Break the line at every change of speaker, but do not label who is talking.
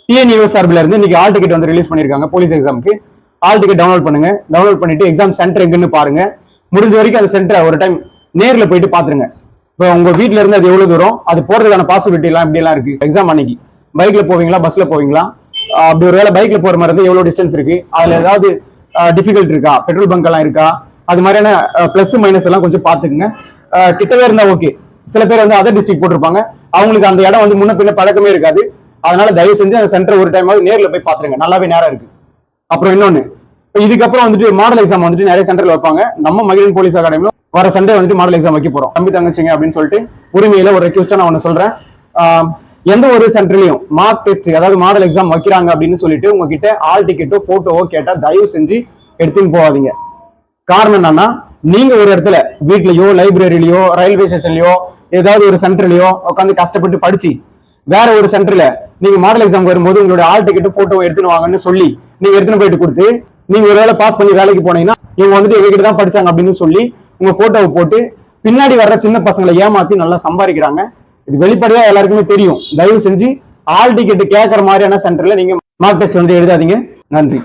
TNUS சார்பில் இருந்து இன்னைக்கு ஆல் டிக்கெட் வந்து ரிலீஸ் பண்ணியிருக்காங்க போலீஸ் எக்ஸாமுக்கு. ஆல் டிக்கெட் டவுன்லோட் பண்ணுங்க. டவுன்லோட் பண்ணிட்டு எக்ஸாம் சென்டர் எங்கன்னு பாருங்க. முடிஞ்ச வரைக்கும் அந்த சென்டரை ஒரு டைம் நேரில் போயிட்டு பாத்துருங்க. இப்போ உங்க வீட்டுல இருந்து அது எவ்வளவு தூரம், அது போறதுக்கான பாசிபிலிட்டி எல்லாம் எப்படி எல்லாம் இருக்கு. எக்ஸாம் அன்னைக்கு பைக்ல போவீங்களா, பஸ்ல போவீங்களா, அப்படி ஒரு வேலை பைக்ல போற மாதிரி இருந்தா எவ்வளவு டிஸ்டன்ஸ் இருக்கு, அதுல ஏதாவது டிஃபிகல்ட் இருக்கா, பெட்ரோல் பங்க் எல்லாம் இருக்கா, அது மாதிரியான பிளஸ் மைனஸ் எல்லாம் கொஞ்சம் பாத்துக்குங்க. கிட்டவே இருந்தா ஓகே. சில பேர் வந்து அதர் டிஸ்ட்ரிக்ட் போட்டிருப்பாங்க, அவங்களுக்கு அந்த இடம் வந்து முன்ன பின்ன பழக்கமே இருக்காது. அதனால தயவு செஞ்சு அந்த சென்டர் ஒரு டைம் நேரில் போய் பாத்துருங்க, நல்லாவே நேரம் இருக்கு. அப்புறம் இன்னொன்னு, இதுக்கப்புறம் வந்துட்டு மாடல் எக்ஸாம் வந்துட்டு நிறைய சென்டர்ல வைப்பாங்க. நம்ம மகிழன் போலீஸ் அகாடமியில வர சண்டே வந்துட்டு மாடல் எக்ஸாம் வைக்க போறோம். தம்பி தங்கச்சிங்க அப்படின்னு சொல்லிட்டு உரிமையில ஒரு ரெக்வஸ்டா நான் ஒண்ணு சொல்றேன். எந்த ஒரு சென்டர்லயும் மார்க் டெஸ்ட், அதாவது மாடல் எக்ஸாம் வைக்கிறாங்க அப்படின்னு சொல்லிட்டு உங்ககிட்ட ஆல் டிக்கெட்டோ போட்டோவோ கேட்டா தயவு செஞ்சு எடுத்துன்னு போகாதீங்க. காரணம் என்னன்னா, நீங்க ஒரு இடத்துல வீட்லயோ, லைப்ரரியிலயோ, ரயில்வே ஸ்டேஷன்லயோ, ஏதாவது ஒரு சென்டர்லயோ உட்காந்து கஷ்டப்பட்டு படிச்சு வேற ஒரு சென்டர்ல நீங்க மாடல் எக்ஸாம் வரும்போது உங்களோட ஆல் டிக்கெட் போட்டோ எடுத்துன்னு வாங்கன்னு சொல்லி நீங்க எடுத்துன்னு போயிட்டு கொடுத்து நீங்க ஒரு வேலை பாஸ் பண்ணி வேலைக்கு போனீங்கன்னா இவங்க வந்துட்டு எங்ககிட்ட தான் படிச்சாங்க அப்படின்னு சொல்லி உங்க போட்டோவை போட்டு பின்னாடி வர்ற சின்ன பசங்களை ஏமாத்தி நல்லா சம்பாதிக்கிறாங்க. இது வெளிப்படையா எல்லாருக்குமே தெரியும். தயவு செஞ்சு ஆல் டிக்கெட் கேட்கற மாதிரியான சென்டர்ல நீங்க மார்க் டெஸ்ட் வந்து எழுதாதீங்க. நன்றி.